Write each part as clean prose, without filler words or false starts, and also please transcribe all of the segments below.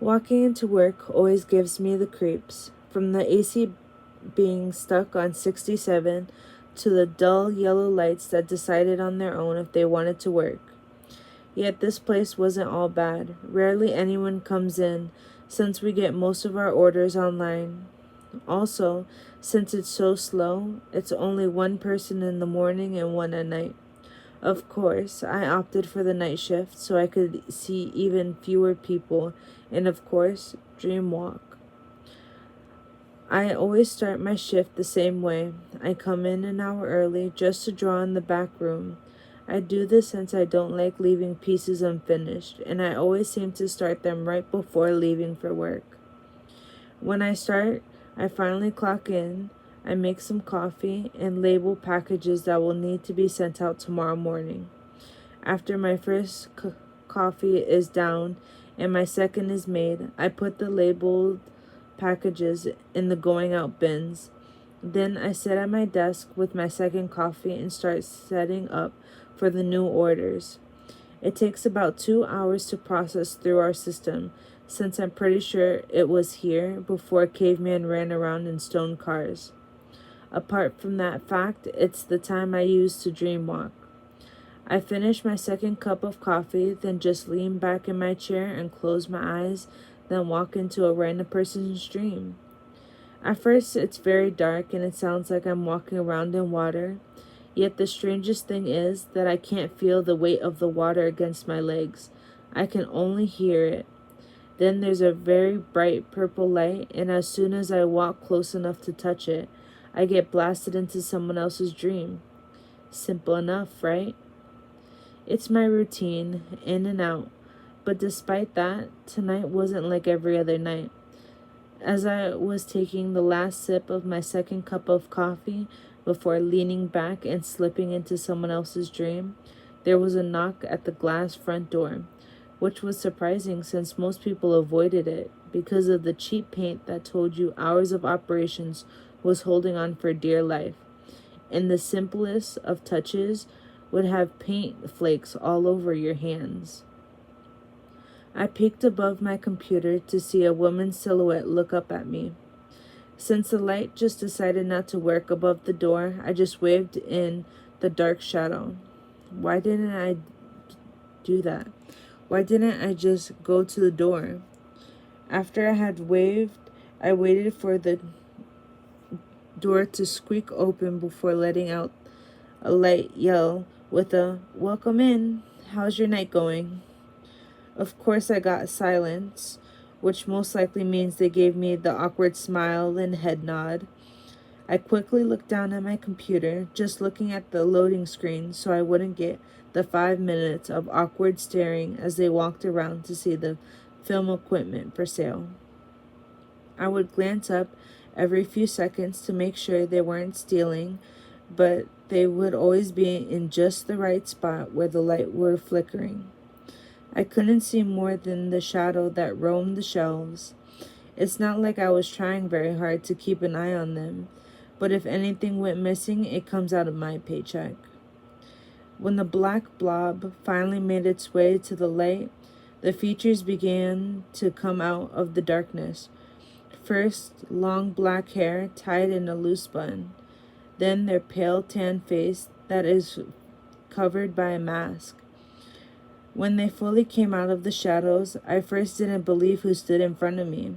Walking into work always gives me the creeps, from the AC being stuck on 67 to the dull yellow lights that decided on their own if they wanted to work. Yet this place wasn't all bad. Rarely anyone comes in, since we get most of our orders online. Also, since it's so slow, it's only one person in the morning and one at night. Of course, I opted for the night shift so I could see even fewer people and, of course, dream walk. I always start my shift the same way. I come in an hour early just to draw in the back room. I do this since I don't like leaving pieces unfinished, and I always seem to start them right before leaving for work. When I start, I finally clock in. I make some coffee and label packages that will need to be sent out tomorrow morning. After my first coffee is down and my second is made, I put the labeled packages in the going out bins. Then I sit at my desk with my second coffee and start setting up for the new orders. It takes about 2 hours to process through our system, since I'm pretty sure it was here before caveman ran around in stone cars. Apart from that fact, it's the time I use to dream walk. I finish my second cup of coffee, then just lean back in my chair and close my eyes, then walk into a random person's dream. At first, it's very dark and it sounds like I'm walking around in water. Yet the strangest thing is that I can't feel the weight of the water against my legs. I can only hear it. Then there's a very bright purple light, and as soon as I walk close enough to touch it, I get blasted into someone else's dream. Simple enough, right? It's my routine, in and out. But despite that, tonight wasn't like every other night. As I was taking the last sip of my second cup of coffee before leaning back and slipping into someone else's dream, there was a knock at the glass front door, which was surprising since most people avoided it because of the cheap paint that told you hours of operations was holding on for dear life. And the simplest of touches would have paint flakes all over your hands. I peeked above my computer to see a woman's silhouette look up at me. Since the light just decided not to work above the door, I just waved in the dark shadow. Why didn't I do that? Why didn't I just go to the door? After I had waved, I waited for the door to squeak open before letting out a light yell with a "Welcome in. How's your night going?" Of course, I got silence, which most likely means they gave me the awkward smile and head nod. I quickly looked down at my computer, just looking at the loading screen so I wouldn't get the 5 minutes of awkward staring as they walked around to see the film equipment for sale. I would glance up every few seconds to make sure they weren't stealing, but they would always be in just the right spot where the light were flickering. I couldn't see more than the shadow that roamed the shelves. It's not like I was trying very hard to keep an eye on them, but if anything went missing, it comes out of my paycheck. When the black blob finally made its way to the light, the features began to come out of the darkness. First, long black hair tied in a loose bun, then their pale tan face that is covered by a mask. When they fully came out of the shadows, I first didn't believe who stood in front of me.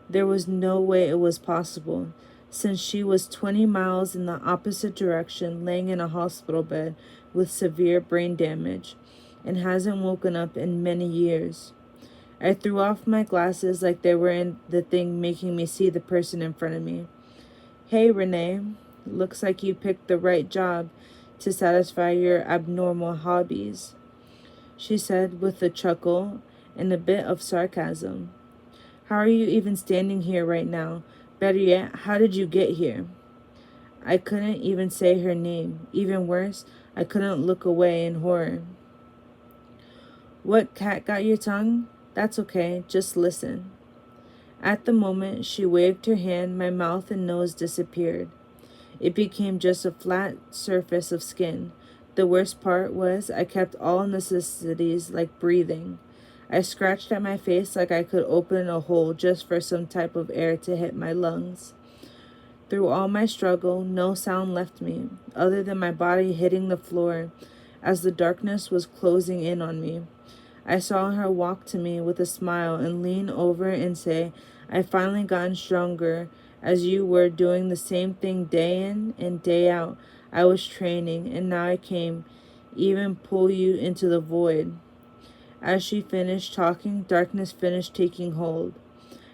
There was no way it was possible, since she was 20 miles in the opposite direction, laying in a hospital bed with severe brain damage, and hasn't woken up in many years. I threw off my glasses like they were in the thing making me see the person in front of me. "Hey, Renee, looks like you picked the right job to satisfy your abnormal hobbies," she said with a chuckle and a bit of sarcasm. "How are you even standing here right now? Better yet, how did you get here?" I couldn't even say her name. Even worse, I couldn't look away in horror. "What cat got your tongue? That's okay, just listen." At the moment she waved her hand, my mouth and nose disappeared. It became just a flat surface of skin. The worst part was I kept all necessities like breathing. I scratched at my face like I could open a hole just for some type of air to hit my lungs. Through all my struggle, no sound left me, other than my body hitting the floor as the darkness was closing in on me. I saw her walk to me with a smile and lean over and say, "I've finally gotten stronger, as you were doing the same thing day in and day out. I was training, and now I came, even pull you into the void." As she finished talking, darkness finished taking hold.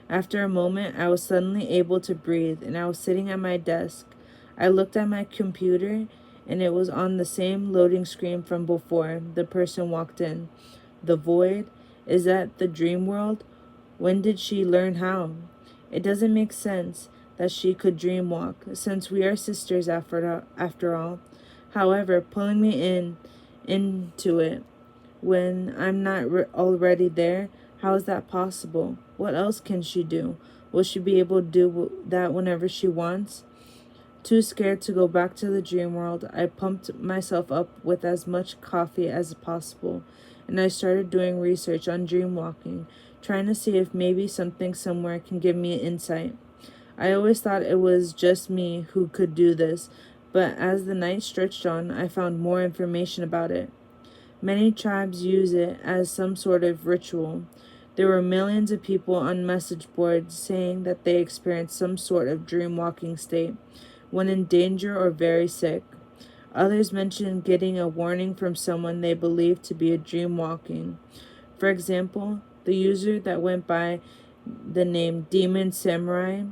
After a moment, I was suddenly able to breathe, and I was sitting at my desk. I looked at my computer, and it was on the same loading screen from before the person walked in. The void? Is that the dream world? When did she learn how? It doesn't make sense that she could dream walk, since we are sisters after all. However, pulling me into it when I'm not already there, how is that possible? What else can she do? Will she be able to do that whenever she wants? Too scared to go back to the dream world, I pumped myself up with as much coffee as possible, and I started doing research on dream walking, trying to see if maybe something somewhere can give me insight. I always thought it was just me who could do this, but as the night stretched on, I found more information about it. Many tribes use it as some sort of ritual. There were millions of people on message boards saying that they experienced some sort of dream walking state when in danger or very sick. Others mentioned getting a warning from someone they believed to be a dream walking. For example, the user that went by the name Demon Samurai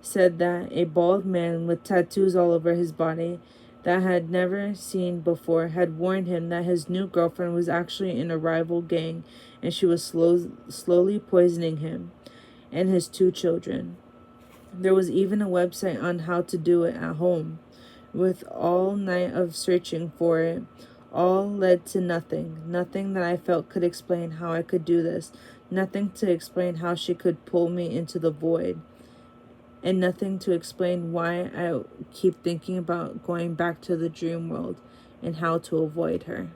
said that a bald man with tattoos all over his body that had never seen before had warned him that his new girlfriend was actually in a rival gang and she was slowly poisoning him and his two children. There was even a website on how to do it at home. With all night of searching for it, all led to nothing. Nothing that I felt could explain how I could do this. Nothing to explain how she could pull me into the void. And nothing to explain why I keep thinking about going back to the dream world and how to avoid her.